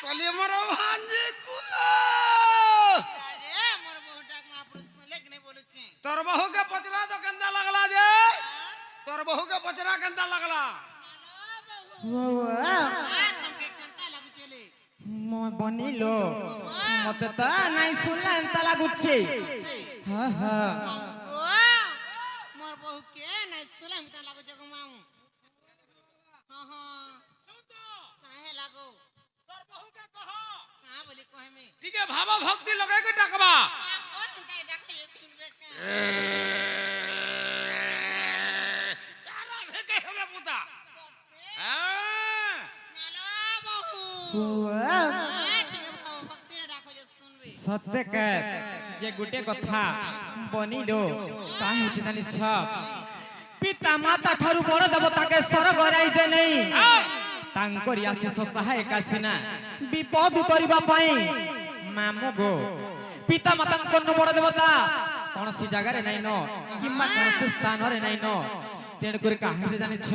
কলি মোর ভাঞ্জি মোর বহুটা মহাপুরুষ শুনলে কি বলছি তোর বহুকে পচরা তো কেন্দা লাগলা যে তোর বহুকে পচরা কেন্দা লাগলা তোকে কেনতা লাগুছেলে বনিলো মতে তো নাই শুনলা এন্তা লাগুছে হ্যাঁ হ্যাঁ মোর বহুকে নাই শুনলে এন্তা লাগুছে গো মামু হ্যাঁ হ্যাঁ কাহে লাগো তোর বহুকে কহ কাহা বলি কহেমে ঠিক ভাবা ভক্তি লগাই কে ডাকবা ও এন্তা ডাকতে শুনবে কে কারা ভেকে হবে পুতা হ্যাঁ নালো বহু ঠিক ভাব ভক্তি ডাকো যে শুনবে সত্য কে যে গুটে কথা বনিলো কাহে হচ্ছে জানিছ পিতা মাতা ঠারু বড় দেবতাকে স্বর্গ রাইছে নেই তাঙ্করি আশিষ সহায়ক আসিনা বিপদ କରିବା ପାଇଁ ମାମୁ ଗୋ ପିତା ମାତାଙ୍କ ବଡ଼ ଦେବତା କୌଣସି ଜାଗାରେ ନାଇଁ ନ କିମ୍ବା କୌଣସି ସ୍ଥାନରେ ନାଇଁ ନ ତେଣୁ କରି କାହିଁକି ଜାଣିଛ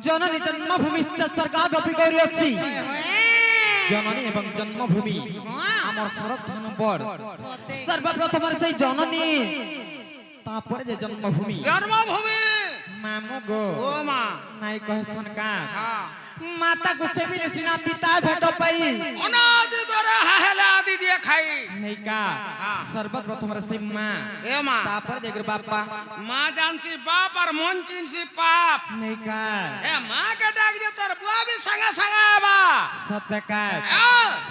ଜନନୀ ଜନ୍ମଭୂମିଶ୍ଚ ସ୍ୱର୍ଗାଦପି ଗୌରୀ ଅଛି ଜନନୀ ଏବଂ ଜନ୍ମଭୂମି ଆମର ସରଥନ ବଡ଼ ସର୍ବପ୍ରଥମରେ ସେଇ ଜନନୀ ତାପରେ ଯେ ଜନ୍ମଭୂମି ମାମୁ ଗୋ ও মা ନାଇଁ କହେ ସନକା হ্যাঁ माता को सेविले सिना पिता भेटो पाई অনাজ ধরে হাহেলা আদি দিয়ে খাই नहीं का सर्वप्रथम रे से मां এ মা तापर जेगर बापा মা জানছি বাপ আর মন চিনছি পাপ नहीं का এ মা কে ডাক যে তোর বুয়া বি সাঙ্গা সাঙ্গা আবা सत्य का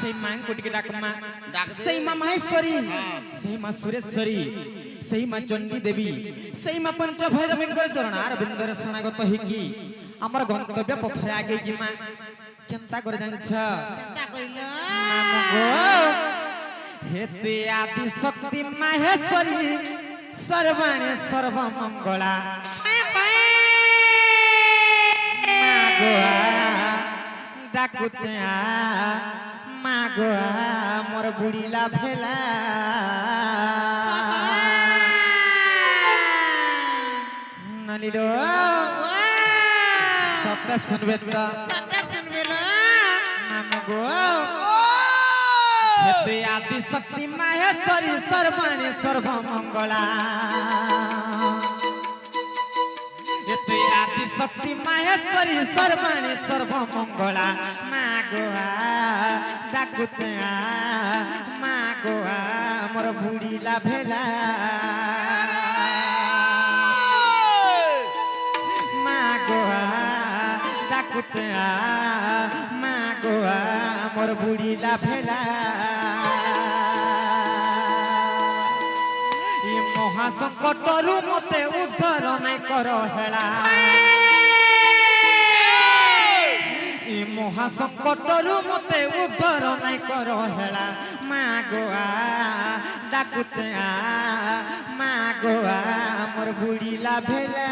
से मां कोटी के डाक मां डाक दे। से मां महेश्वरी से मां सुरेश्वरी से मां चंडी देवी से मां पंच भैरवीन कर चरणार बिंदर सनागत हिकी हमर गंतव्य पथरे आगे जिमा केनता करे जानछ কেনতা কইল हेते आदि शक्ति माहेश्वरी सर्वाणी सर्वमंगला मागोआ डाकुचा मागोआ मोर बुढ़ीला भेला नानीरो सत्य सुनबे तो সত্য শুনবে না मामगो हेते आदि शक्ति माहेश्वरी सर्वाणी सर्वमंगला हेते आदि शक्ति माहेश्वरी सर्वाणी सर्वमंगला मागोआ डाकुचा मागोआ मोर बुढ़ीला भेला मागोआ डाकुचा मागोआ मोर बुढ़ीला भेला महासंकटरू मते उद्धार नाई कर हेला इ महासंकटरू मते उद्धार नाई कर हेला मागोआ डाकुचा मागोआ मोर बुढ़ीला भेला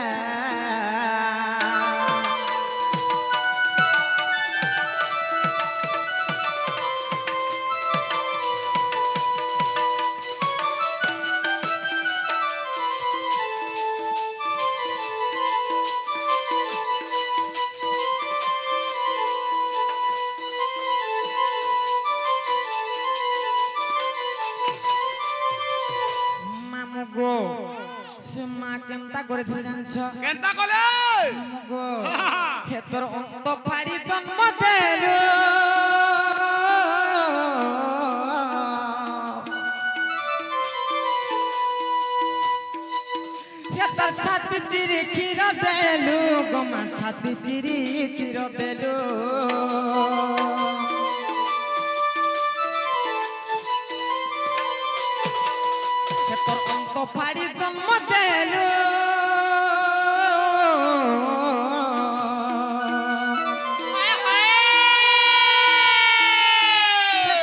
গো সে মা কেনতা করেছিল জানছ কেনতা কলে গো হে তোর অন্ত ফাড়ি জন্ম দেলো হে তোর ছাতি চিরি ক্ষীর দেলু গোমা ছাতি চিরি ক্ষীর দেলু তোর অন্ত ফাড়ি জন্ম দেলো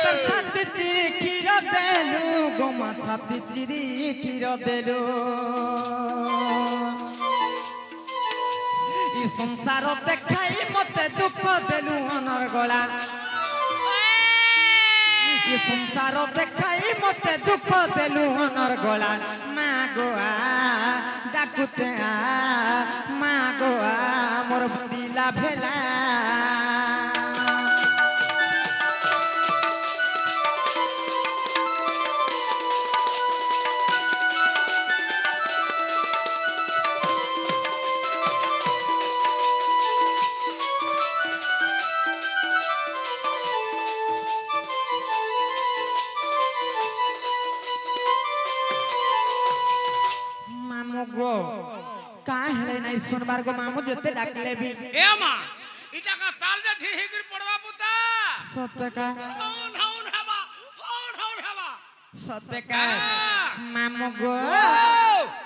তোর ছাতি চিরি ক্ষীর দেলু গোমা ছাতি চিরি ক্ষীর দেলু ই সংসার দেখাই মতে দুঃখ দেলু অনর গলা संसार देखाई मते दुख देलु हनर गला मागोआ डाकुते मागोआ मोर बुढ़ीला भेला নাই শুনবার গো মামু যেতে ডাকলে বি এ মা ইটা কা তাল দে ঠিক হিগির পড়বা পুতা সত্যকা হন হবা সত্যকা মামু গো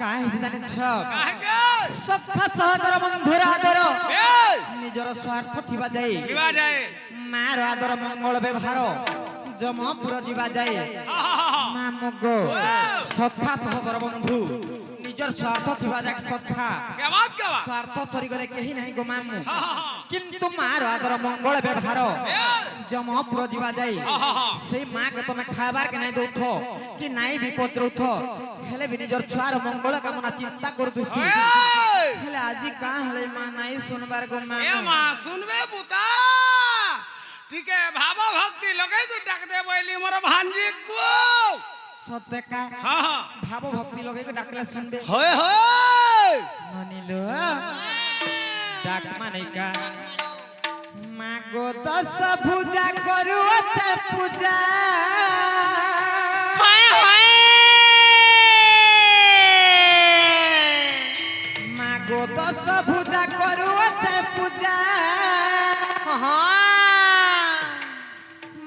কাই জানিছ কাকে সখা সহদর বন্ধুর আদর এ নিজর স্বার্থ থিবা যাই দিবা যায় মার আদর মঙ্গল ব্যবহার জমপুর যা যাই হা হা হা মামু গো সখা সহদর বন্ধু নিজর স্বার্থ থিবা যাক সখা কে বাত স্বার্থ সরি গলে কেহি নাই গো মামু হা হা হা কিন্তু মার আদর মঙ্গল ব্যবহার এ জমপুর যা যাই হা হা হা সেই মা কে তুমি খাবার কে নাই দউথ কি নাই বিপদ রউথ হেলে বি নিজর ছুয়ার মঙ্গল কামনা চিন্তা করতুছি এ হেলে আজি কা হেলে মা নাই শুনবার গো মা এ মা শুনবে পুতা ঠিক ভাব ভক্তি লগাই কো ডাক দে বইলি মোর ভাঞ্জি কো সত্যকা হা হা ভাব ভক্তি লগে ডাকলে শুনবে হয় হয় মানিল ডাক মানিকা মাগো দশ পূজা করু আছে পূজা মাগো দশ পূজা করু আছে পূজা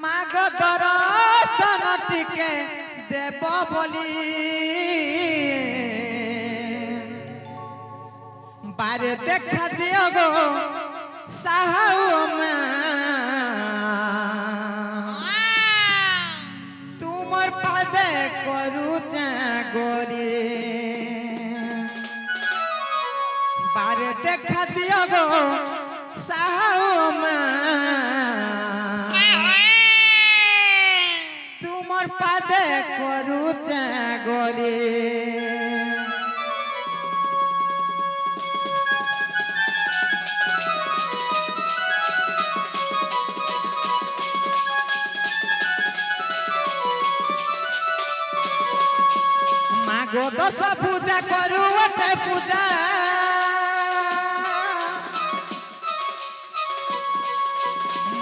মাগো দর্শন টিকে দেব বলি বারে দেখা দিও গো সাহাও মা তোমার পাদে করু গরি বারে দেখা দিও গো সাহাও মা তোমার পাদে করু গরি মাগো দশ পূজা করু আছে পূজা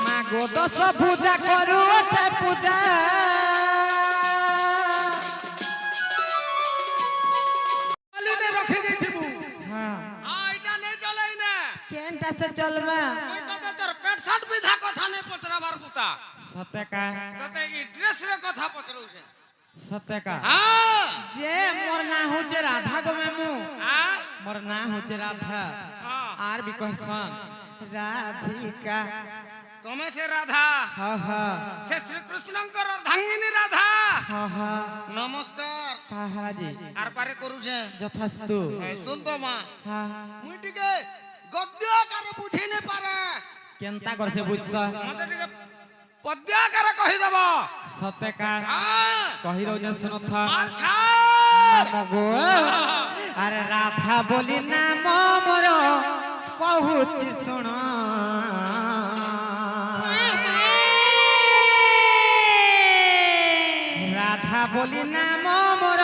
মাগো দশ পূজা করু আছে পূজা আলুতে রখে দিথিবু হ্যাঁ এটা নেই চলাই না কেনটা সে চলবা ওই তো তোর পেট শার্ট বিধা কথা নেই পচরাবার পুতা সত্যকা তোতে এই ড্রেস রে কথা পচরউছে সত্যকা হ্যাঁ যে মোর না হচ্ছে রাধা গো মামু হ্যাঁ মোর না হচ্ছে রাধা হ্যাঁ আর বি কহসন রাধিকা তুমি সে রাধা হা হা সে শ্রীকৃষ্ণঙ্কর অর্ধাঙ্গিনী রাধা হা হা নমস্কার কাহাজি আর পারে করুছে যথাস্তু শুন তো মা হা মুই টিকে গদ্য আকারে বুঝি নে পারে কেনতা করছে বুঝছ মতে টিকে পদ্য আকারে কহি দেব সত্যকা হ্যাঁ কহি রোজন শুনথ আচ্ছা মগো আরে রাধা বলি নাম মোর কহুছি শুণ রাধা বলি নাম মোর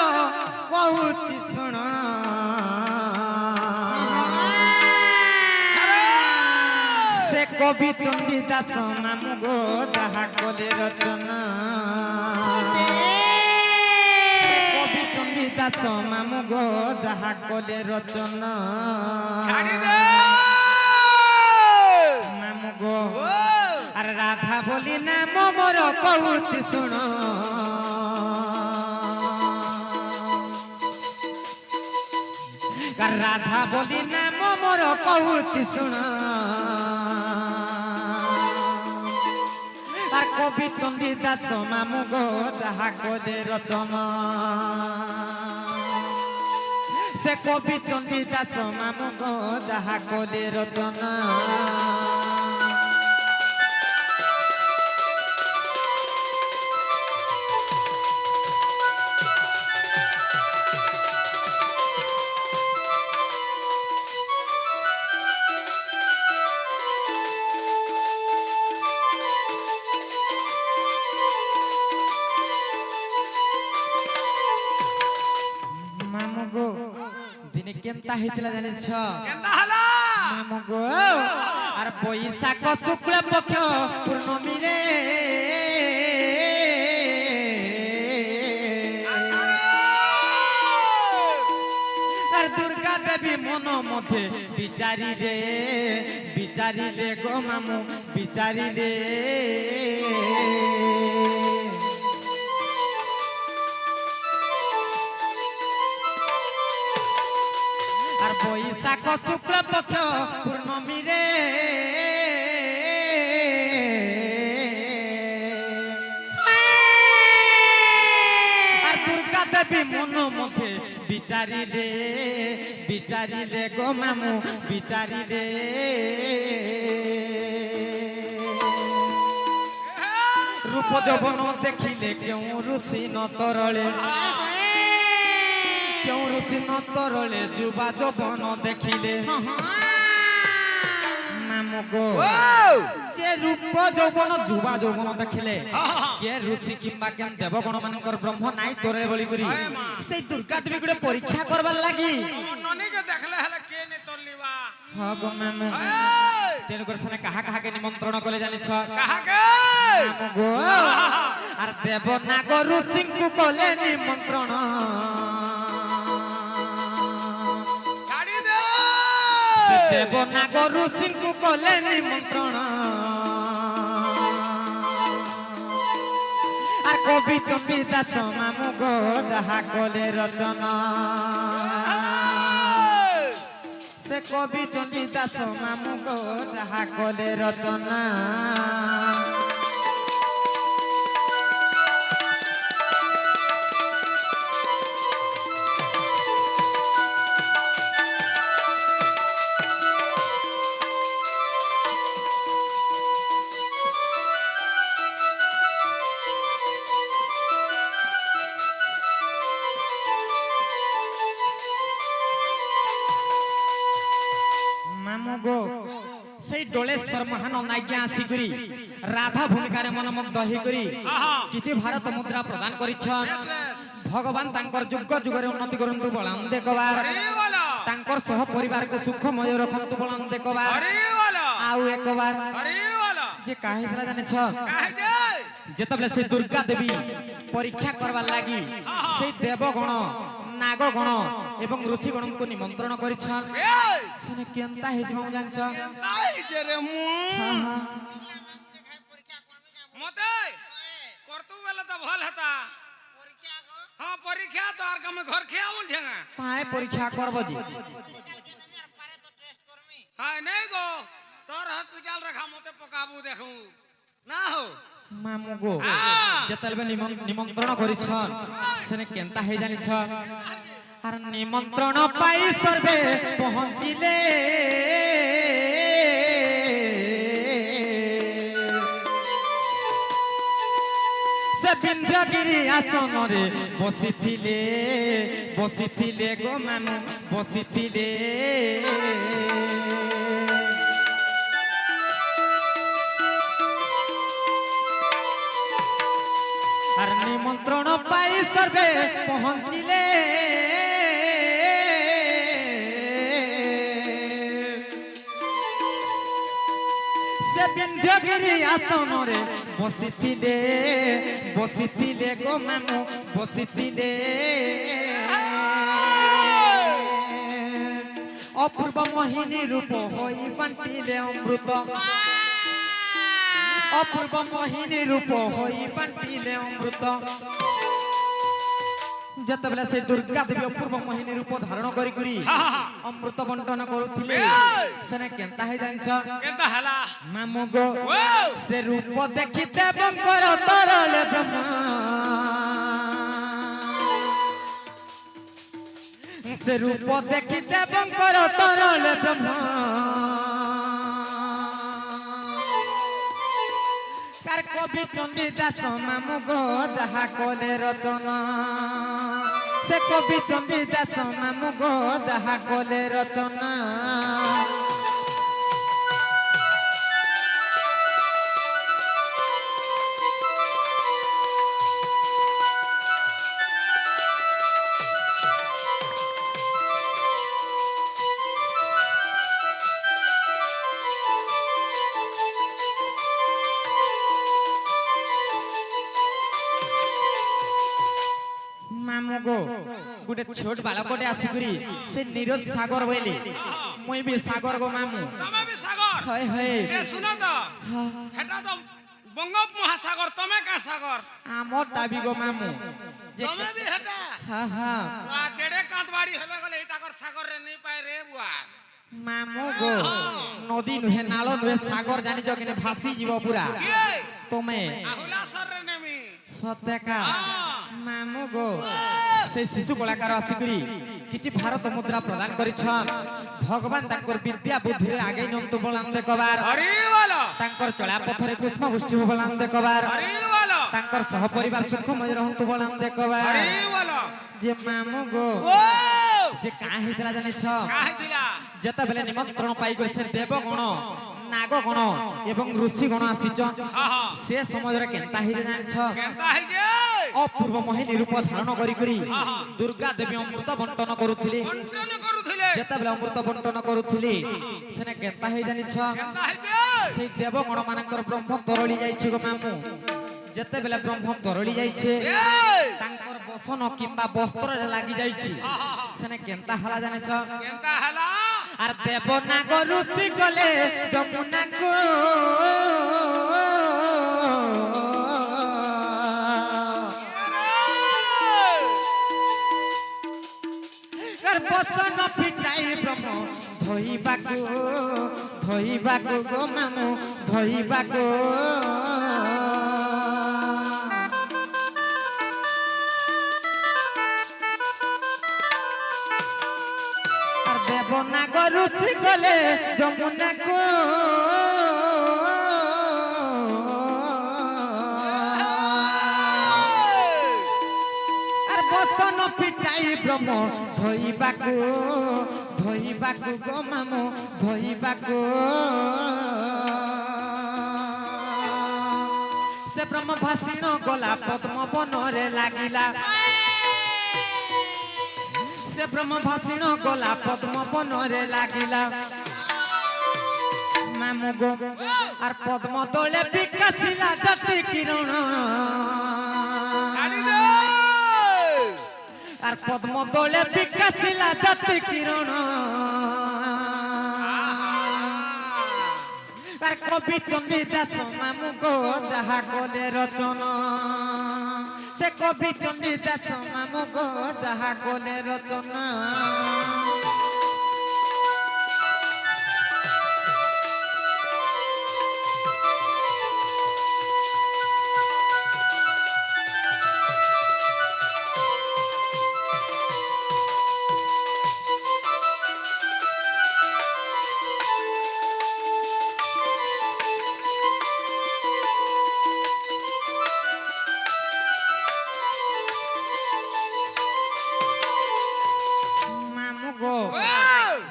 কহুছি শুণ সে কবি চণ্ডী দাস মামু গো যাহা কলে রচনা কবি চণ্ডী দাস মামু গো যাহা কলে রচনা ছাড়ি দে মামু গো ও আরে রাধা বলি নাম মোর কহুছি শুণ রাধা বলি নাম মোর কহুছি শুণ আর কবি চণ্ডী দাস মামু গো যাহা কলে রচনা সে কবি চণ্ডী দাস মামু গো যাহা কলে রচনা মামু গো দিনে কেনতা হইতিলা জানিছ কেন্দা হলা মামু গো আর বৈশাখ শুক্ল পক্ষ পূর্ণমী রে আর দুর্গা দেবী মন মন মধ্যে বিচারি রে গো মামু বিচারি রে আর বৈশাখ শুক্ল পক্ষ পূর্ণমী রে আর দুর্গা দেবী মন মধ্যে বিচারি রে গো মামু বিচারি রে রূপ যৌবন দেখিলে কেউ রুচি নতরলে কেউ রুচি নতরলে যুবা যৌবন দেখিলে মামু গো যে রূপ যৌবন যুবা যৌবন দেখিলে কে ঋষি কিংবা কেন দেবগণ মানকর ব্রহ্ম নাই তোরে বলি করি সেই দুর্গা দেবী গুড়ে পরীক্ষা করবার লাগি ননীকে দেখলে হলে কে নে তরলিবা হ্যাঁ গো মামু তেন করে সনে কাহাকে নিমন্ত্রণ করে জানিছ কাহাকে মামু গো আর দেব নাগর ঋষিଙ୍କୁ কলে নিমন্ত্রণ ছাড়ি দে দেব নাগর ঋষিଙ୍କୁ কলে নিমন্ত্রণ আর কবি চম্বি দাস মামু গো যাহা কলে রচনা সে কবি চম্বি দাস মামু গো যাহা কলে রচনা গো সেই ডোলেশ্বর মহান নাইকিয়া আসি করি রাধা ভূমিকারে মনমুগ্ধ হই করি কিছু ভারত মুদ্রা প্রদান করিছন ভগবান তাঙ্কর যুগ যুগরে উন্নতি করন্তু বলান দেখবার তাঙ্কর সহ পরিবারকে সুখময় রখন্তু বলান দেখবার আউ একবার যে কাহিলা জানিছ যেতবেলে সেই দুর্গা দেবী পরীক্ষা করবার লাগি সেই দেবগণ নাগগণ এবং ঋষিগণଙ୍କୁ নিমন্ত্রণ করিছন সেনে কেনতা হেজি মু জানছ তাই যে রে মু মতে করতু বেলা তো ভাল হতা হ্যাঁ পরীক্ষা তো আর কমে ঘর খেয়া বল ছেঙ্গা কাহে পরীক্ষা করব জি হ্যাঁ নেই গো তোর হসপিটাল রাখা মতে পকাবু দেখু না হো মামু গো যেতলবে নিমন্ত্রণ করিছন সেনে কেনতা হে জানিছ আর নিমন্ত্রণ পাই সর্বে পਹੁঁচিলে সে বিন্ধ্যগিরি আসনরে বসিছিলে গো মামু বসিছিলে আর নিমন্ত্রণ পাই সর্বে পৌঁছিলে সে বিন্ধ্যগিরি আসনরে বসিছিলে গো মামু বসিছিলে অপূর্ব মোহিনী রূপ হই বান্টিলে অমৃত অপূর্ব মোহিনী রূপ হই বান্টিলে অমৃত যেতবেলে সেই দুর্গা দেবী অপূর্ব মোহিনী রূপ ধারণ করি করি অমৃত বন্টন করুଥିଲେ সেনে কেনতা হে জানিছ কেনতা হলা মামু গো সে রূপ দেখিতে বঙ্কর তরলে ব্রহ্মা সে রূপ দেখিতে বঙ্কর তরলে ব্রহ্মা কার কবি চন্ডী দাস মামু গো যাহা কলে রচনা সে কবি চন্ডী দাস মামু গো যাহা কলে রচনা মামু গো गुटे छोट बालकटे आसिकरी से नीरज सागर बोले मुई भी सागर गो मामू तमे भी सागर हाय हाय ए सुनो तो हेटा तो बंगोप महासागर तमे का सागर आमो ताबी गो मामू तमे भी हेटा हाँ हाँ वा केड़े कांतवाड़ी हेले गले इताकर सागर रे नहीं पाए रे बुआ मामू गो नदी नुहे नालो नुहे सागर जानी जो किने भासी जीव पूरा ये तमे आहुला सर रे नेमी सत्य का मामू गो से शिशु कलाकार आसिकरी किछि भारत मुद्रा प्रदान करिछन भगवान तांकर विद्या बुद्धि रे आगे नम तो बलाम देखबार अरे वाला तांकर चला पथरे पुष्प वृष्टि हो बलाम देखबार अरे वाला तांकर सह परिवार सुखमय रहंतु बलाम देखबार अरे वाला जे मामू गो ओ जे का हितरा जानि छ काहे दिला जेता बेले निमंत्रण पाई गछे देवगण नागगण एवं ऋषिगण आसीचन हां हां से समय रे केनता हि जानि छ केनता है जे अपूर्व मोहिनी रूप धारण करी करी दुर्गा देवी अमृत बंटन करुथिली बंटन करूथिले जेता बेले अमृत बंटन करुथिली सेने केनता हि जानि छ केनता है जे से देवगण मानकर ब्रह्म तरळी जाइछि गो मामू जेते बेले ब्रह्म तरळी जाइछे तांकर बसन किंबा वस्त्र रे लागि जाइछि सेने केनता हला जानि छ केनता हला আর দেব না গরুচি গলে যমুনা কো আর বসন ফিটাই ব্রহ্ম ধইবাকু গো মামু ধইবাকু দেবনা গরুচি গলে যমুনা কো আর বসন পিটাই ব্রহ্ম ধইবাকু গো মামু ধইবাকু সে ব্রহ্ম ভাসিন গলা পদ্ম বনরে লাগিলা से ब्रह्म भाषण गला पद्म बनरे लागिला मामू गो आर पद्म तले विकासिला जति किरण छाड़ी दे आर पद्म तले विकासिला जति किरण आर कवि चंडीदास मामू गो जहा गले रचना से कवि चंडीदास मामू गो जहा गले रचना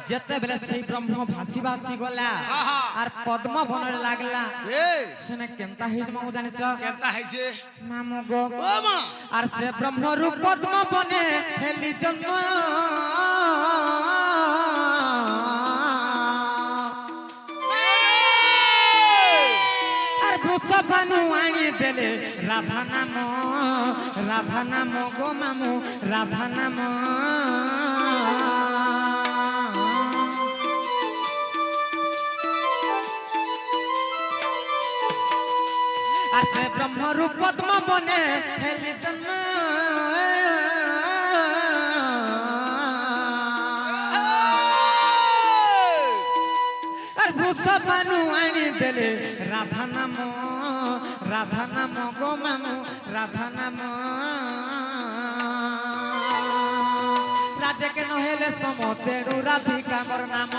जेते बेले से ब्रह्म भासी भासी गला आर पद्म बनरे लागला सेने केनता हिज मामू जानि छ केनता है जे मामू गो ओ मा आर से ब्रह्म रूप पद्म बने हेली जन्म आर भूषभानु आनी देले राधा नाम गो मामू राधा नाम से ब्रह्म रूप पद्म बने हेली जन्म भूषभानु आनी देले राधा नाम गो मामू राधा नाम राजे के नहेले समतेणु राधिका मोर नाम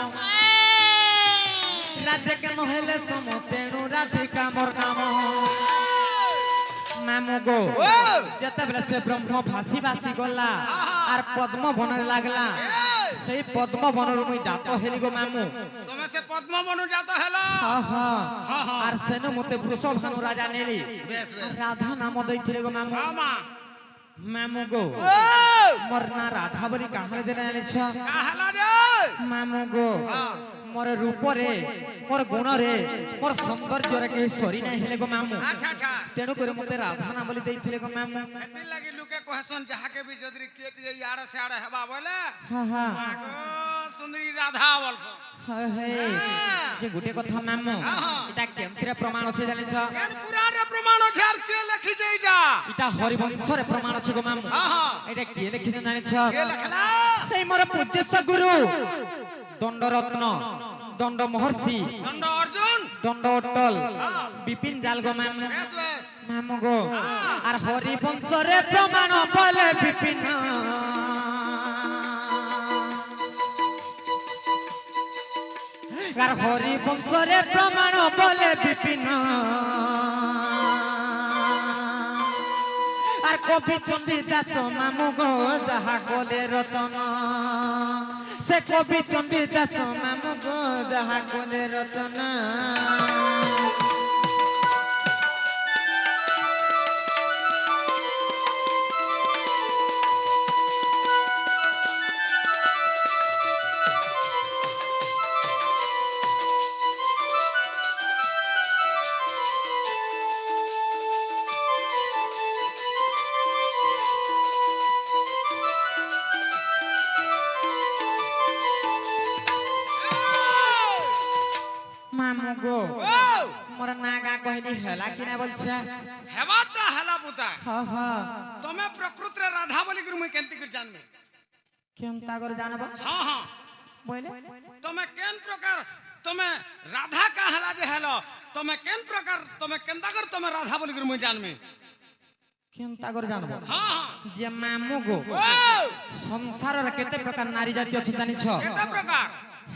राजे के नहेले समतेणु राधिका मोर नाम मामू गो जेते बेले से ब्रह्म भासी भासी गला आर पद्म बनरे लागला सेई पद्म बनर मुई जातो हेली गो मामू तमे से पद्म बनु जातो हेलो आर सेनो मते वृषभानु राजा नेली बेस बेस राधा नाम दैथिले गो मामू हां मा मामू गो मोर ना राधा बली काहले देले जानि छ काहला रे मामू गो मोर रूप रे मोर गुण रे मोर सौंदर्य रे के सरी नहीं हेले गो मामू अच्छा अच्छा तेणु करे मते राधा ना बोली देइथिले गो मामू हेति लागि लुके कहसन जहा के भी जदरी केट गई आड़े से आड़े हेबा बोले हां हां आगो सुंदरी राधा बोलसो हाय हाय जे गुटे कथा मामू एटा केमथिरे प्रमाण अछि जानि छ केन पुराण रे प्रमाण अछि आर के लिखि छै इटा हरिवंश रे प्रमाण अछि गो मामू हां एटा के लिखि जानि छ के लिखला सेई मोर पूज्य सगुरु दंडरत्न दंड महर्षि दंड अर्जुन दंड अटल विपिन जाल गो मामू बेस बेस मामू गो आर हरिवंश रे प्रमाण बोले विपिन आर हरिवंश रे प्रमाण बोले विपिन आर कवि चंडी दास मामू गो जहा कोले रतन से कवि चंडी दास मामू गो जहा कोले रतन मामू गो ओ मोर नागा कहली हेला कि ना बोलछे हेबाटा हला पुता हां हां तमे प्रकृति रे राधा बोली कर मुई केनति कर जानमे केनता कर जानबा हां हां बोले तमे केन प्रकार तमे राधा का हला जे हेलो तमे केन प्रकार तमे केनता कर तमे राधा बोली कर मुई जानमे केनता कर जानबा हां हां जे मामू गो ओ संसार रे केते प्रकार नारी जाति अछि जानि छ केते प्रकार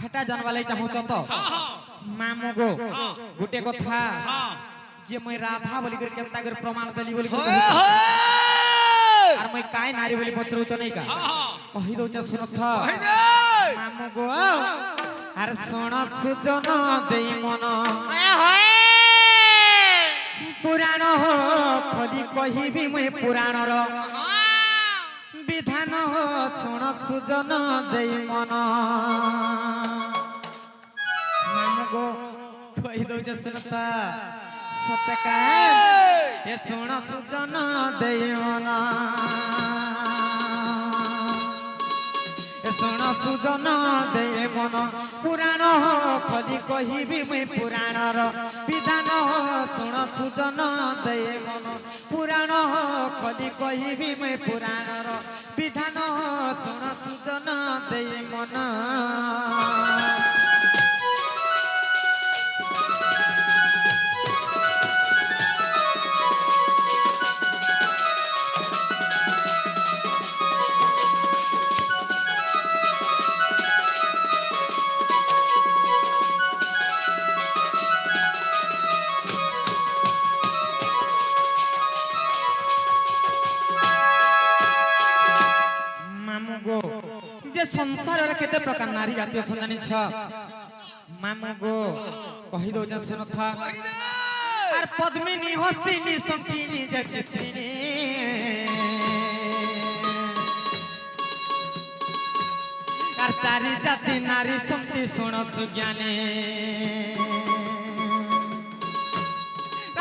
हेटा जानवा लै चाहू तो हां हां मामू गो हां गुटे कथा हां जे मैं राधा बोली कर केनता कर प्रमाण देली बोली कर ओए होए आर मैं काय नारी बोली पचरौ त नहीं का हां हां कहि दउ छ सुनथ कहि दे मामू गो आर सुन सुजन देई मन ओए होए पुराण हो खोली कहिबी मैं पुराण रो हां विधान हो सुन सुजन देई मन मामू गो कहि दउ छ सुनथ सत्य का ए सुन सुजन देई मन ए सुन सुजन देई मन पुराण हो खोली कहिबी मैं पुराण रो विधान हो सुन सुजन देई मन पुराण हो खोली कहिबी मैं पुराण रो विधान हो सुन सुजन देई मन मामू गो जे संसार रे केते प्रकार नारी जाति अछन जानि छ मामू गो कहि दउ छ सुनथ कहि दे आर पद्मिनी हस्तिनी संकीनी जचित्रिनी आर चारि जाति नारी चंती सुन सुज्ञाने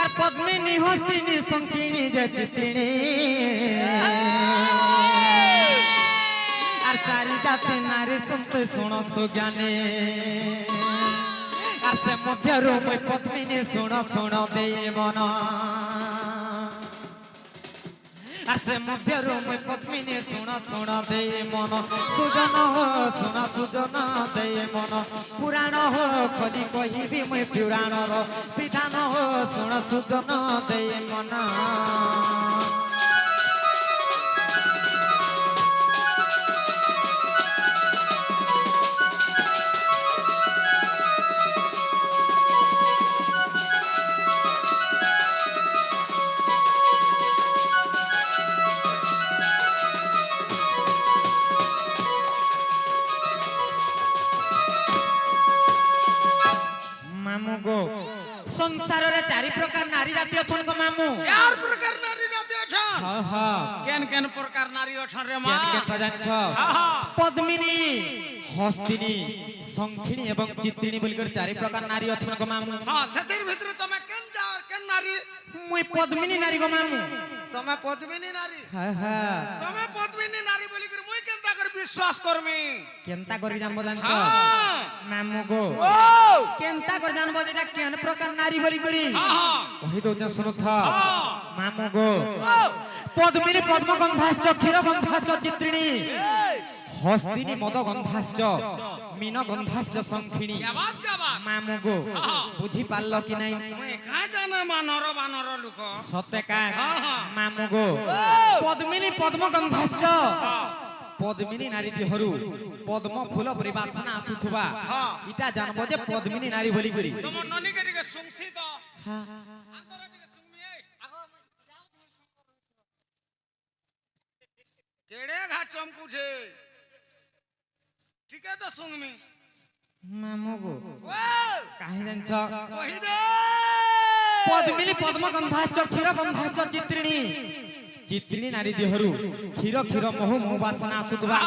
आर पद्मिनी हस्तिनी संकीनी जचित्रिनी आर चारि जाति नारी चंती सुन सुज्ञाने आर से मध्यरु मैं पद्मिनी सुन सुन दे मन आर से मध्यरु मैं पद्मिनी सुन सुन दे मन सुजन हो सुन सुजन दे मन पुराण हो खोली कहिबी मैं पुराण रो विधान हो सुन सुजन दे मन मामू गो संसार रे चारि प्रकार नारी जाति अछन को मामू चार प्रकार हाँ हाँ केन केन प्रकार नारी अछन रे मां केन केन जान छ हाँ हाँ पद्मिनी हस्तिनी शंखिनी एवं चित्रिणी बोलकर चारि प्रकार नारी अछन गो मामू हाँ सेतिर भीतर तमे केन जा केन नारी मुई पद्मिनी नारी गो मामू तमे पद्मिनी नारी हाँ हाँ तमे पद्मिनी नारी बोली कर मुई केनता कर विश्वास करमी केनता करी जानबो जान छ हाँ मामू गो ओ केनता कर जानबो जेटा केन प्रकार नारी बोली करी हाँ हाँ कहि दो छ सुनु था हाँ मामू गो ओ पद्मिनी पद्मगंधाश्च क्षीरगंधाश्च चित्रिणी ए हस्तिनी मदगंधाश्च मीनगंधाश्च शंखिणी क्या बात मामू गो हाँ। बुझी पारलो कि नहीं मुई का जाने मानर बानर लोक सत्य का हाँ, हाँ। मामू गो ओ पद्मिनी पद्मगंधाश्च हाँ पद्मिनी नारी देहरु पद्म फूल परि बासना आसुथुबा हाँ। इटा जानबो जे पद्मिनी नारी बोली करी तुम ननी के टिके सुंगसी तो हाँ अंतरा टिके सुंगमी ए केड़े घाट चमकू छे ठीके तो सुंगमी मामू गो ओ काहे जान छ कहि दे पद्मिनी पद्मगंधाश्च क्षीरगंधाश्च चित्रिणी चित्रिणी नारी देहरु क्षीर क्षीर मोह मोह बासना आसुथुबा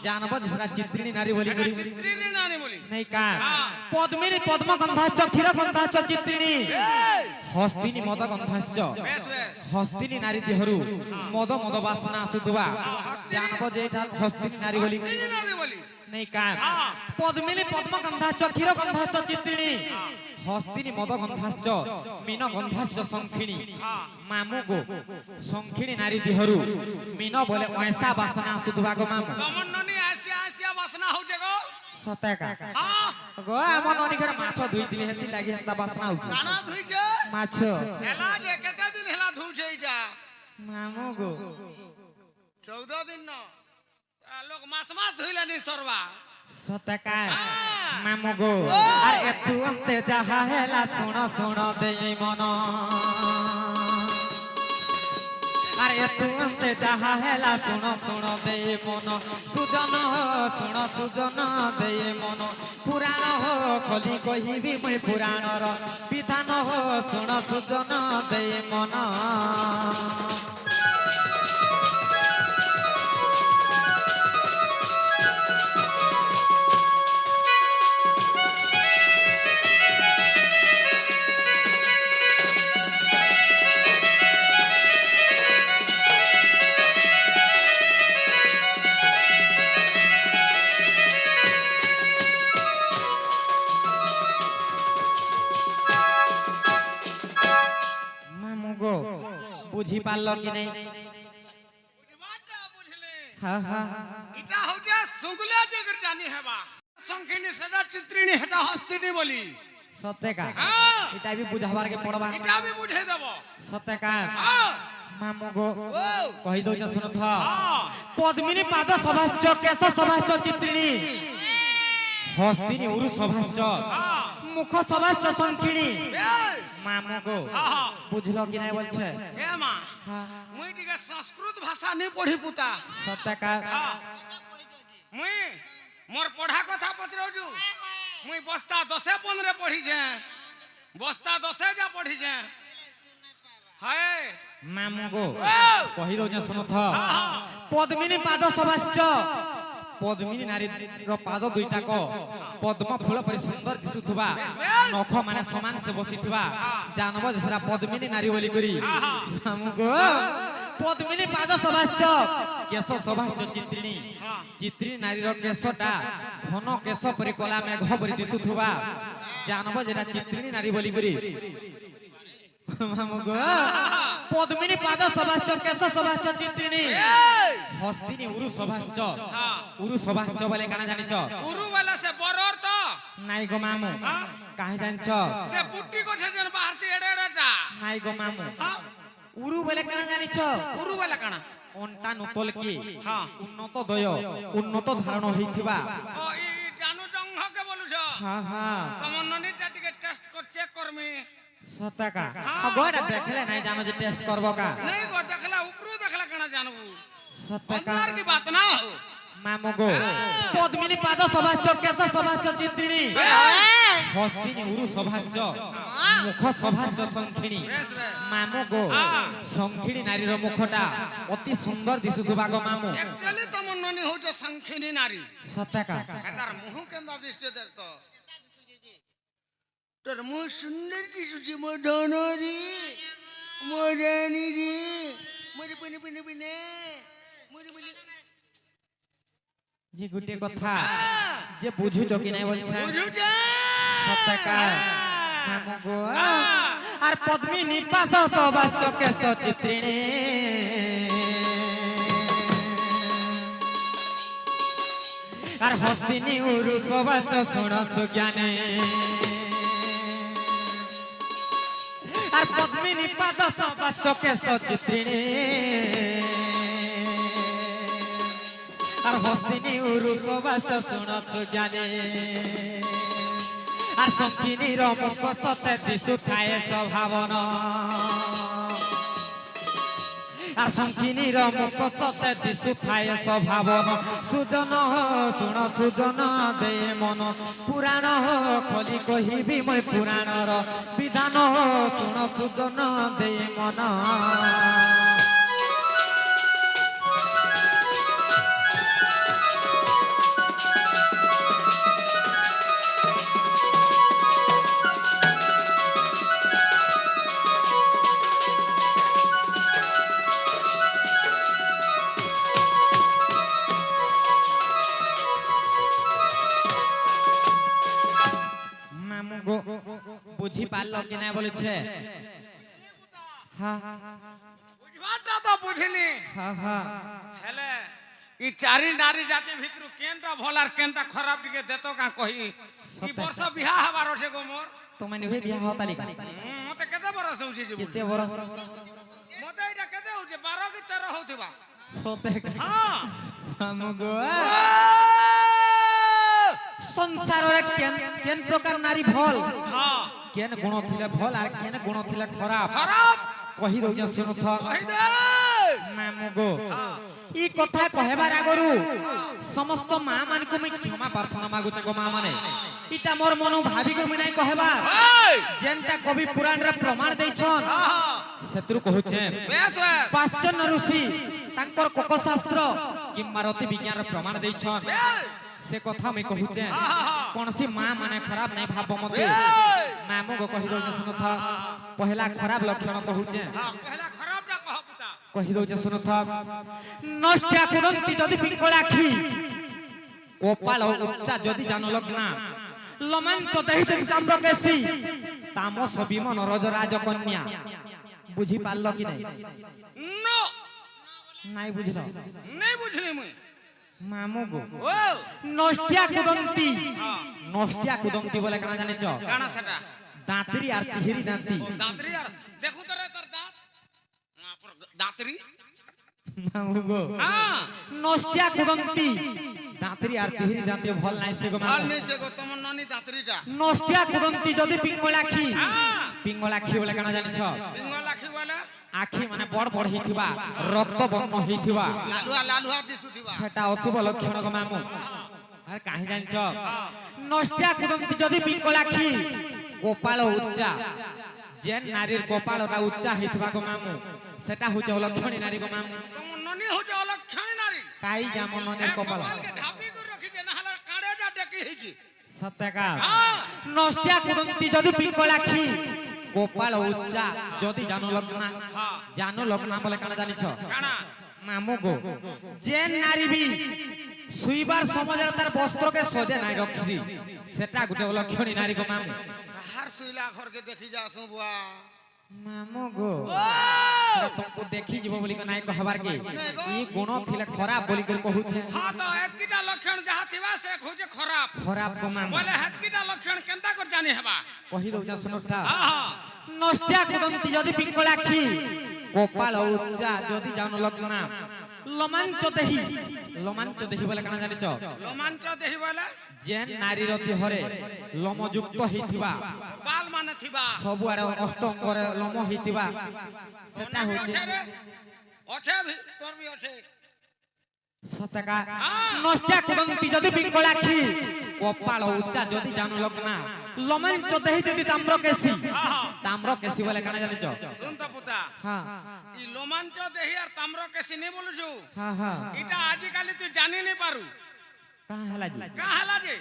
जानबो जे सरा चित्रिणी नारी बोली करी चित्री रे नानी बोली नहीं का हाँ। पद्मिनी पद्मगंधाश्च क्षीरगंधाश्च चित्रिणी ए हस्तिनी मदगंधाश्च बेस बेस हस्तिनी नारी देहरु मद मद बासना आसुथुबा हस्तिनी- जानबो जे एटा हस्तिनी नारी बोली हस्तिनी नानी बोली नहीं का हाँ। पद्मिनी पद्मगंधाश्च क्षीरगंधाश्च चित्रिणी हस्तिनी मदगंधाश्च मीनगंधाश्च शंखिणी हाँ मामू गो शंखिणी नारी देहरु मीन बोले ऐसा बासना आसुथुबा गो मामू तमन ननी आसिया आसिया वासना होजे गो सते का हाँ गो हमन ननी घर माछ धुइतिली हेती लागि हेता बासना होती काना धुई जे माछ हेला जे केते दिन हेला धुउ छे इटा मामू गो 14 दिन न लोग मास मास धुइले नि सरवा सते का हाँ। मामू गो अरे एतु अंते जहा हेला सुनो सुनो दे मन अरे एतु अंते जहा हेला सुनो सुनो दे मन सुजन हो सुनो सुजन दे मन पुराण हो खोली कहिबी मुई पुराणर विधान हो सुनो सुजन दे मन मामू गो बुझी पारलो कि नहीं बुझबाटा बुझले हाँ हाँ इटा होजे सुगले जेकर जानी हेबा संखिनी सदा चित्रिणी हेटा हस्तिनी बोली सत्य का हाँ इटा भी बुझावार के पड़वा इटा भी बुझे देबो सत्य का हाँ मामू गो ओ कहि दो जे सुन था हाँ पद्मिनी पाद सभाश्च केश सभाश्च चित्रिणी हस्तिनी उरु सभाश्च हाँ मुख सभाश्च शंखिणी बेस मामू गो हाँ हाँ बुझलो कि नहीं बोलछे हे मां हाँ मुई टिके संस्कृत भाषा नहीं पढ़ी पुता सत्य का हाँ मुई मोर पढ़ा कथा पचरौ छु मुई बस्ता 10-15 पढ़ी छे बस्ता 10 जा पढ़ी छे हाय मामू गो ओ कहि दो जे सुन था हाँ हाँ पद्मिनी पाद सभाश्च पद्मिनी नारी रो पाद दुईटा को पद्म फूल परि सुंदर दिसुथुबा नख माने समान से बसिथुबा जानबो जे सरा पद्मिनी नारी बोली करी हमको पद्मिनी पाद सभाश्च केश सभाश्च चित्रिणी चित्रिणी नारी रो केशटा घन केश परि कला मेघ परि दिसुथुबा जानबो जेना चित्रिणी नारी बोली करी हमको पद्मिनी पाद सभाश्च केश सभाश्च चित्रिणी हस्तिनी उरु सभाश्च उरु सभाश्च बोले काना जानिछ उरु वाला से बरोर तो नाई गो मामू हाँ। काहे जानिछ से पुट्टी को छे जन बाहर से एड़े एड़ेटा नाई गो मामू हाँ उरु बोले काना जानिछ उरु वाला काना ओंटा नुतल की हाँ उन्नत दय उन्नत धारण होइथिबा ओ ई जानू जंग के बोलु छ हां हां तमन ननी टिके टेस्ट कर चेक करमी सतका गोड़ा देखले नाही जानो जे टेस्ट करबो का नहीं गो देखला ऊपरो देखला काना जानबू सतका अंदर की बात ना हो मामू गो पद्मिनी पाद सभाश्च केश सभाश्च चित्रिणी हस्तिनी उरु सभाश्च मुख सभाश्च शंखिणी बेस बेस ମାମୁ ଗୋ ହଁ। ସଂଖିଣୀ ନାରୀର ମୁଖଟା ଅତି ସୁନ୍ଦର ଦିଶୁଥିବା ଗୋ ମାମୁ एक्चुअली तम ननी होचे संखिनी नारी ସତେକା एतार मुह केंदा दिसते देख तो तोर मुह सुंदर दिसुची मो धनरी मो रानी रे मोरी बने बने बने मोरी बने যে গুটে কথা যে বুঝুছ কি নাই বলছে बुझुचे সতেকা মামু গো আর পদ্মিনী পাশ সবা চকে সচিত্রিণী আর হস্তিনী উরু সবা শুণ সুজ্ঞানে আর পদ্মিনী পাদ সবা চকে সচিত্রিণী আর হস্তিনী উরু সবা শুণ সুজ্ঞানে আর সংকিনীর মুখ সতে দিশু থায়ে স্বভাবন আর সংকিনীর মুখ সতে দিশু থায়ে স্বভাবন সুজন শুণ সুজন দে মন পুরাণ খোলি কহিবি মই পুরাণর বিধান শুণ সুজন দে মন মামু গো বুঝি পারল কি না বলেছে হ্যাঁ बुझवाटा तो बुझली হ্যাঁ হ্যাঁ हेले ई चारी नारी जाति भितरु केनटा भल आर केनटा खराब दिके देतो का कही ई वर्ष बियाह हबार छे गो मोर তোমার নিবে বিয়া হতালি मते केते बरस होउची जे কেতে বড় मते एटा केते होउची 12 की 13 होउथिबा সতে हां মামু গো সংসারে কেন কেন প্রকার নারী ভল हां কেন গুণ থিলে ভল আর কেন গুণ থিলে খারাপ खराब কহি দউছ শুনুথ कहि दे মামু গো ই কথা কহেবার আগরু সমস্ত মা মানকু মই ক্ষমা প্রার্থনা মাগুছে গো মা মানে ইটা মোর মনো ভাবি গো মই নাই কহেবার ओय যেনটা কবি পুরাণ রে প্রমাণ দেইছন हां সেতুর কহুছে बेस बेस পাশ্চাত্য ঋষি তাঙ্কর কোক শাস্ত্র কিংবা রতি বিজ্ঞান রে প্রমাণ দেইছন बेस সে কথা মই কহুছে কোনসি মা মানে খারাপ নাই ভাব মতে ओय মামু গো কহি দউছে শুনুথ পহেলা খারাপ লক্ষণ কহুছে हां पहला खराब ना कह पुता কহি দউছে শুনুথ নষ্টা কুদন্তি যদি পিঙ্গলাখি কোপাল উচ্চা যদি জানো লগ্না লমাঞ্চ দেহিতে তাম্রকেশী তামস বিমন রজরাজ কন্যা বুঝি পারল কি নাই नो নাই বুঝল नहीं बुझली मुई মামু গো ओ নষ্টা কুদন্তি हां নষ্টা কুদন্তি বলে কেন জানিছ गाना सेटा দাঁতরি আর তিহিরি দাঁতি दांतरी यार देखो तरे तर दांत हां पर दांतरी মামু গো हां নষ্টা কুদন্তি দাঁতরি আর তিহিরি দাঁতি ভাল নাই সে গো हाल মামু नहीं से गो तुम ननी दांतरीटा নষ্টা কুদন্তি যদি পিঙ্গলাখি हां পিঙ্গলাখি বলে কেন জানিছ बिंगो लाखी वाला আখি মানে বড় বড় হইথিবা রক্ত বর্ণ হইথিবা लालुआ दिसुथिबा সেটা অশুভ লক্ষণ গো মামু আর কাহি জানিছ নষ্টা কুদন্তি যদি পিঙ্গলাখি কপাল উচ্চা যে নারীর কপালটা উচ্চা হইথিবা গো মামু সেটা হচ্ছে লক্ষণী নারী গো মামু तुम ननी हो जा लक्षण नारी কাই যেমন ননের কপাল कपाल के ढापी कर रखी दे ना हला काड़े जा टेकी हिची সত্যকা हां নষ্টা কুদন্তি যদি পিঙ্গলাখি কপাল উচ্চা যদি জানো লগ্না हां জানো লগ্না বলে কেন জানিছ काना মামু গো যে নারী বি শুইবার সমাজে তার বস্ত্রকে সজে নাই রখি সেটা গোটে লক্ষণী নারী গো মামু कहार सुइला घर के देखी जासु बुआ মামু গো ओ तुमको देखी जीव बोली के নাই कहबार के नहीं गो। ई गुण थिले खराब बोली के कहूचे हां तो एतकीटा लक्षण जहा थिबा से खोजे खराब खराब गो मामू बोले एतकीटा लक्षण केनता कर जानी हेबा কহি দউছ শুনটা हां हां নষ্টা কুদন্তি যদি পিঙ্গলাখি কপাল উচ্চা যদি জানো লগ্না লমাঞ্চ দেহি বলে কেন জানিছ रोमांच देही बोले যে নারীর দেহরে লমযুক্ত হইথিবা बाल माने थिबा सबुआरे अष्टंगरे लम हईतिबा सेटा ओना भी होचे अच्छे रे अच्छे भी तोर भी अच्छे সতকা হ্যাঁ। নষ্টা কুদন্তি যদি পিঙ্গলাক্ষী কপাল উচ্চা যদি জানো লোক না লমাঞ্চ দেহি যদি তাম্রকেশী হ্যাঁ। তাম্রকেশী বলে কানা জানিছ শুন তো পুতা হ্যাঁ ই লোমাঞ্চ দেহি আর তাম্রকেশী নি বলুছু হ্যাঁ হ্যাঁ এটা আজিকালি তুই জানি নি পারু কাঁ হেলা জি কা হেলা যে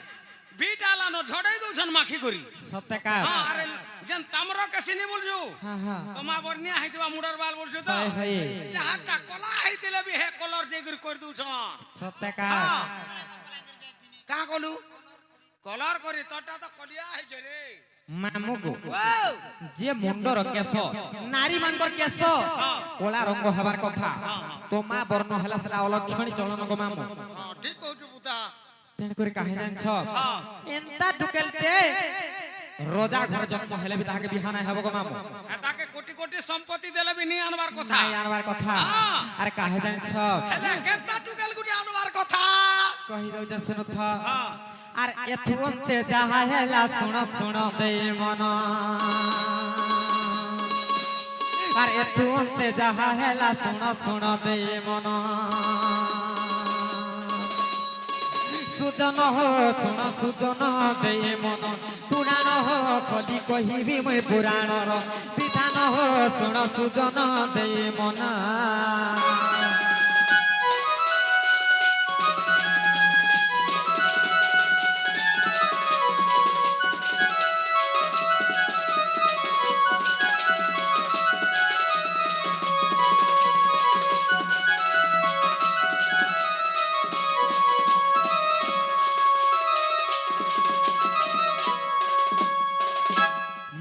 বিটা লানো ঝড়াই দউছন মাখি করি সতকা হ্যাঁ আরে যেন তাম্রকেশী নি বলছু হ্যাঁ হ্যাঁ তোমা বর্নিয়া হাইতিবা মুডার বাল বলছু তো হয় হয় যাহাটা কলা হাইতিলে বি হে কলর যেগুরি করি দউছন সতকা হ্যাঁ। কা কলু কলর করি তোরটা তো কলিয়া হইছে রে মামুগো ওয়াও যে মুন্ডর কেশ নারী মানকর কেশ হ্যাঁ। কলা রঙ হবার কথা হ্যাঁ, হ্যাঁ। তোমা বর্ণ হেলা সেটা অলক্ষণী চলন গো মামু হ্যাঁ ঠিক কହୁଛୁ পুতা তেণ করে কাহে জানছ হ্যাঁ এন্তা টুকেলতে রোজা ঘর জন্ম হেলে বি তাহাকে বিহা নাই হব গো মামু তাকে কোটি কোটি সম্পত্তি দেলে বি নি আনবার কথা নাই আনবার কথা হ্যাঁ। আরে কাহে জানছ হেলে কেনতা টুকেল গুটি আনবার কথা কহি দউছ শুনুথ হ্যাঁ আর এথু অন্তে যাহা হেলা শুণ শুণ দে মন আর এথু অন্তে যাহা হেলা শুণ শুণ দে মন সুজন হো শুণ সুজন দে মন পুরাণ হো খলি কহিবি মই পুরাণর বিধান হো শুণ সুজন দে মন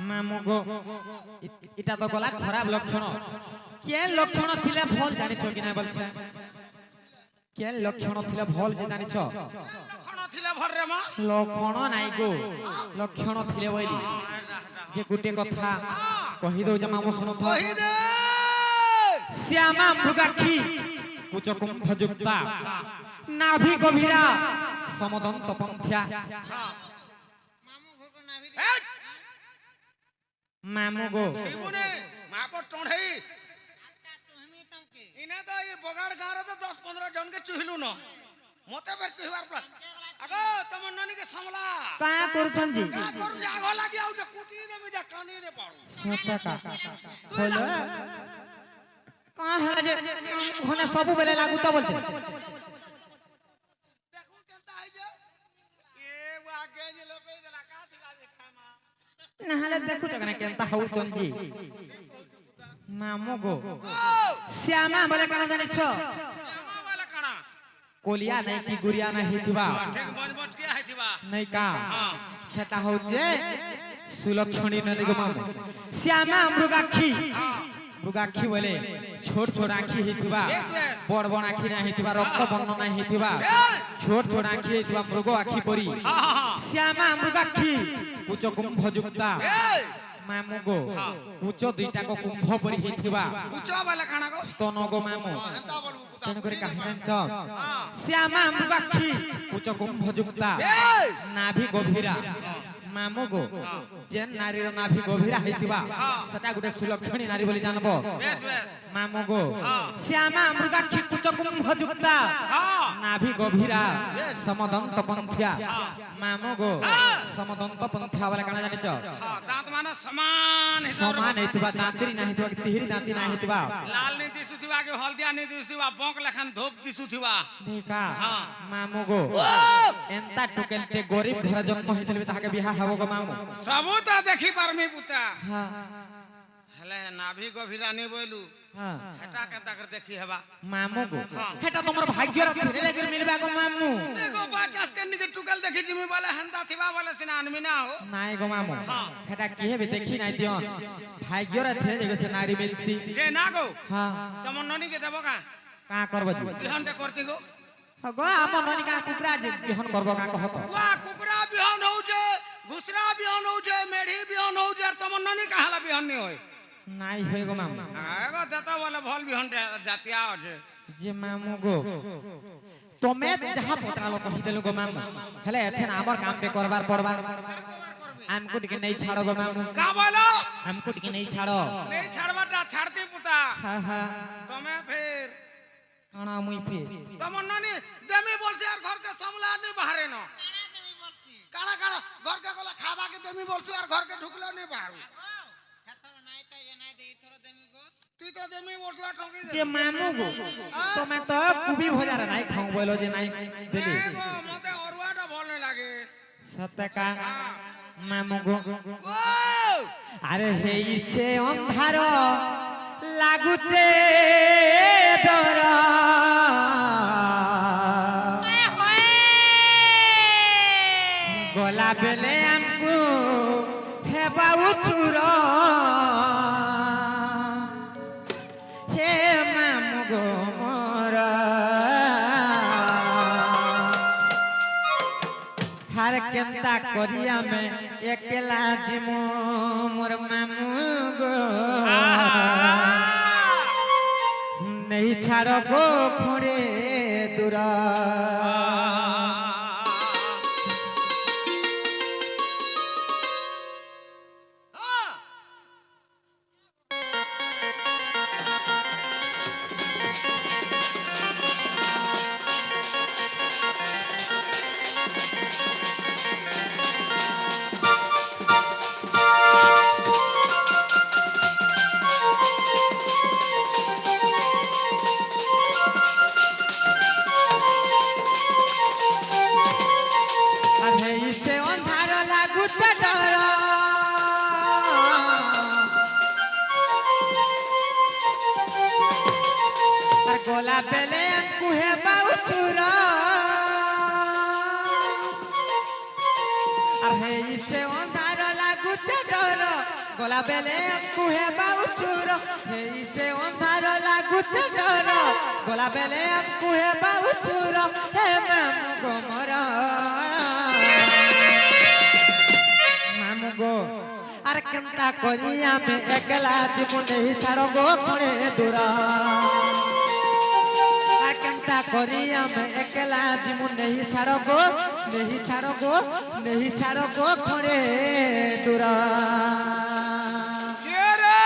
মামুগো এটা তো গলা খারাপ লক্ষণ কে লক্ষণ থিলে ভাল জানিছ কি না বলছে কে লক্ষণ থিলে ভাল যে জানিছ লক্ষণ থিলে ভর রে মা লক্ষণ নাই গো লক্ষণ থিলে বইলি যে গুটে কথা কহি দউ যে মামু শুনো তো কহি দে শ্যামা মৃগাক্ষী কুচ কুম্ভ যুক্তা নাভি গভীরা সমদন্ত পন্থা মামু ঘরকো নাভি এই মামু গো জীবনে মাকো টঁঢেই আজকা তুমি তমকে ইনে তো এই বগাড় গাঁরে তো 10-15 জনকে চুহিলু ন মতে বের চুহিবার প্লান আগো তোমার ননিকে সামলা কা করছন জি কা করু যে আগ লাগি আউ যে কুটি দেমি দে কানি রে পারু সতকা হলো কা হেলা যে ওখানে সবু বেলে লাগুতা বলছে দেখু কেনতা আই যে এ আগে যে লপেই দেলা কা দিলা যে খামা নাহলে দেখু তো কেন কেনতা হউছন জি মামু গো ও শ্যামা বলে কানা জানিছ জামা वाला কানা কলিয়া নাই কি গুড়িয়া নাই হিতিবা ঠিক বজ কে হাইতিবা নাই কা হ্যাঁ সেটা হচ্ছে সুলক্ষণী নদী গো মামু শ্যামা মৃগাক্ষী হ্যাঁ মৃগাক্ষী বলে ছোট ছোট আঁখি হিতিবা Yes, yes. বড় বড় আঁখি না হিতিবা রক্ত বর্ণ না হিতিবা Yes. ছোট ছোট আঁখি হিতিবা মৃগ আঁখি পরি হ্যাঁ হ্যাঁ শ্যামা মৃগাক্ষী কুচ কুম্ভ যুক্তা এই মামু গো কুচ দুইটা কো কুম্ভ পরি হিতিবা কুচা वाला কানা গো স্তন গো মামু হেতা বলবু পুতা তেন করে কাহিনী জানিছ হ্যাঁ শ্যামা মৃগাক্ষী কুচ কুম্ভ যুক্তা এই নাভি গভীরা মামু গো যে নারীর নাভি গভীরা হইতিবা সেটা গোটে সুলক্ষণী নারী বলি জানব বেশ বেশ মামু গো হ্যাঁ। শ্যামা মৃগাক্ষী কুচ কুম্ভ যুক্তা হ্যাঁ নাভি গভীরা Yes. সমদন্ত পন্থা মামু গো হ্যাঁ। সমদন্ত পন্থা বলে কানা জানিছ হ্যাঁ দাঁত মানে সমান হিসাବରେ সমান হইতিবা দাঁতিরি না হইতিবা তিহিরি দাঁতি না হইতিবা লাল নি দিସୁଥିବା କି ହଳଦିଆ ନି ଦିଶୁଥିବା ବଙ୍କ ଲେଖାନ ଧୋପ ଦିଶୁଥିବା দেখা হ্যাঁ। মামু গো এন্তা টুকেলতে গরিব ঘর জন্ম হইতিলে তাহাকে বিহা হব গো মামু ସବୁ ତ ଦେଖି ପାରମି ପୁତା হ্যাঁ ହେଲେ ନାଭି ଗଭୀରା ନି ବୋଇଲୁ হ্যাঁ ହେଟା କେନ୍ତା କରି ଦେଖି ହେବା মামু গো হ্যাঁ। হেটা তোমার ভাগ্যর ফিরে লাগি মিলবা গো মামু দেখো বাটাস কে নিকে টুকেল দেখি জিমি বলে হেন্তা থিবা বলে সিনা আনমি না হো নাই গো মামু হ্যাঁ। হেটা কি হেবে দেখি নাই দিয়ন ভাগ্যর ফিরে যাই গেছে নারী মিলছি যে না গো হ্যাঁ ତମ ନନି কে দেব কা কা করব জি ବିହନଟେ করতি গো গো আমার ননি কা কুকরা যে বিহন করব কা কহত वा कुकरा बिहन होउछे घुसरा बिहन होउछे मेढी बिहन होउछे আর तम ननी काहला बिहन नी होय নাই হই গো মামু आगो देता बोले भल बिहनटे जातिया আছে যে মামু গো তুমি যাহা পত্রালো কহি দেলু গো মামু হেলে আছেন আমার কাম পে করবার পড়বা আমকো টিকে নেই ছাড়ো গো মামু का बोलो আমকো টিকে নেই ছাড়ো नहीं छाड़बाटा छाड़ती पुता হ্যাঁ হ্যাঁ तमे फिर কানা মুই ফে তোমার নানি দেমি বলছে আর ঘরকে সামলা নি বাহারে ন কানা তুমি বলছি কানা কানা ঘরকে গলা খাবাকে দেমি বলছে আর ঘরকে ঢুকলো নি বাহারু হেতর নাই তাই নাই দেই থর দেমি গো তুই তো দেমি বলছ ঠকি দে যে মামু গো তুমি তো কুবি ভজার নাই খাও বলো যে নাই দেলি গো মতে অরুয়াটা ভাল লাগে সত্যকা মামু গো ও আরে হেইছে অন্ধার লাগুছে ডর গলা বেলে আমকু হেবা উচুর হে মামু গো মোর হার কেন্তা করি আমি একলা জিমু মোর মামু গো নেই ছাড় গো খড়ে দূর আর হেইছে অন্ধার লাগুছে ডর আর গলা বেলে কুহে বাউচুর আর হেইছে অন্ধার লাগুছে ডর গলা বেলে কুহে বাউচুর হেইছে অন্ধার লাগুছে ডর গলা বেলে কুহে বাউচুর হে মামু গো মোর মামু গো আর কেনতা করি আমি একলা জীবন নেই ছাড় গো খড়ে দূর আর কেনতা করি আমি একলা জীবন নেই ছাড় গো নেই ছাড় গো খড়ে দূর কে রে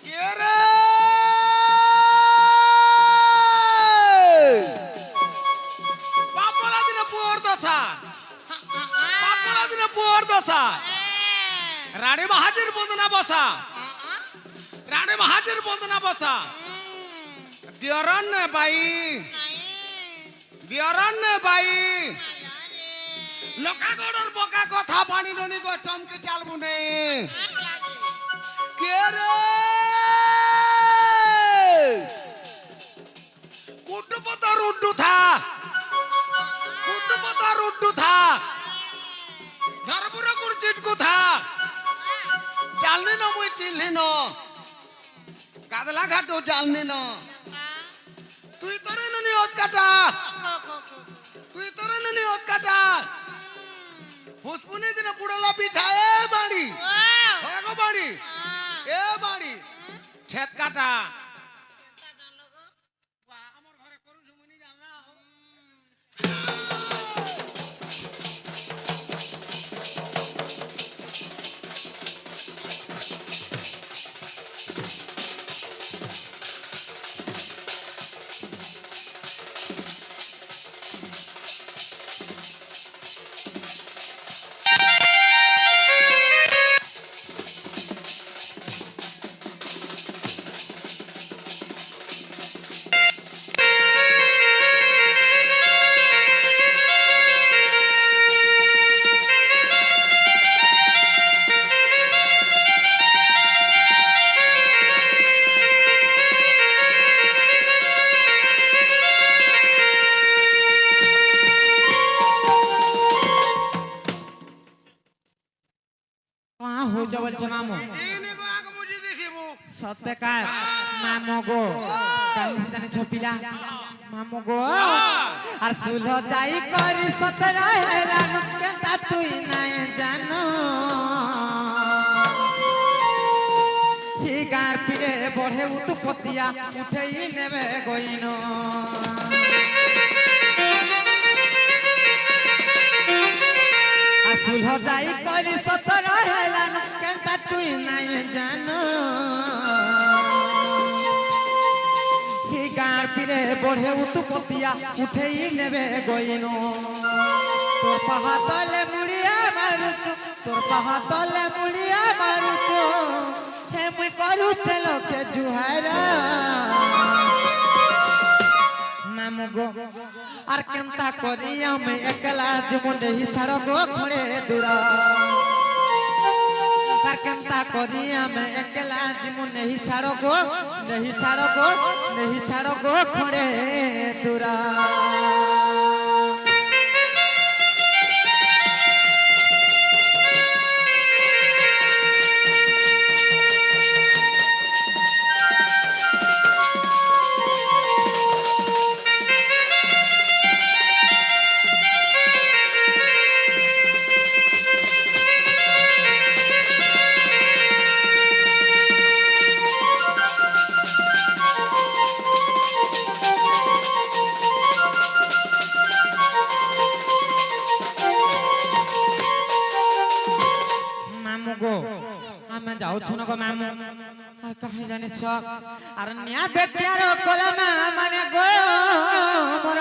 কে রে পাপলা দিনে পুয়ার দশা পাপলা দিনে পুয়ার দশা রানী বাহাদুর বন্দনা বসা রানী বাহাদুর বন্দনা বসা দিয়রন বাই দিয়রন বাই লোকাগড়র বকা কথা পানি ননি গো চমকে চালবু নে কে রে কুটুপতার উড্ডু থা কুটুপতার উড্ডু থা ধরপুর কুড়চিট কুথা চালনি ন মুই চিনলি ন কাদলা ঘাটো চালনি ন তুই তোরে নুনি ওত কাটা তুই তোরে নুনি ওত কাটা ফুসফুনি দিনে পুড়লা পিঠা এ বাড়ি হয় গো বাড়ি এ বাড়ি ছেদ কাটা আমার ঘরে করু জমিনি জানা हो जा বলছে মামু ইনি গো আগে বুঝি দিছিবু সত্যকার মামু গো কালি জানে ছপিলা মামু গো আর সুলহ যাই করি সতরা হেলা কেনতা তুই নাই জানো হি গার পিলে বড়ে উৎপত্তিয়া উঠেই নেবে গইন আসুল যাই করি সতর হেলান কেনটা তুই নাই জানো কি গার পিলে বড়ে উৎপত্তিয়া উঠেই নেবে গইন তোর পাহা তলে মুড়িয়া মারুছু তোর পাহা তলে মুড়িয়া মারুছু হে মুই করুছে লোকে জুহারা মামু গো আর কেনতা করি আমি একলা জীবন দেহি ছাড় গো খড়ে দূরা আর কেনতা করি আমি একলা জীবন নেহি ছাড় গো খড়ে দূরা যাওছ না গো মামু আর কাহে জানিছ আর নিয়া বেটিয়ার কলমা মানে গো মোর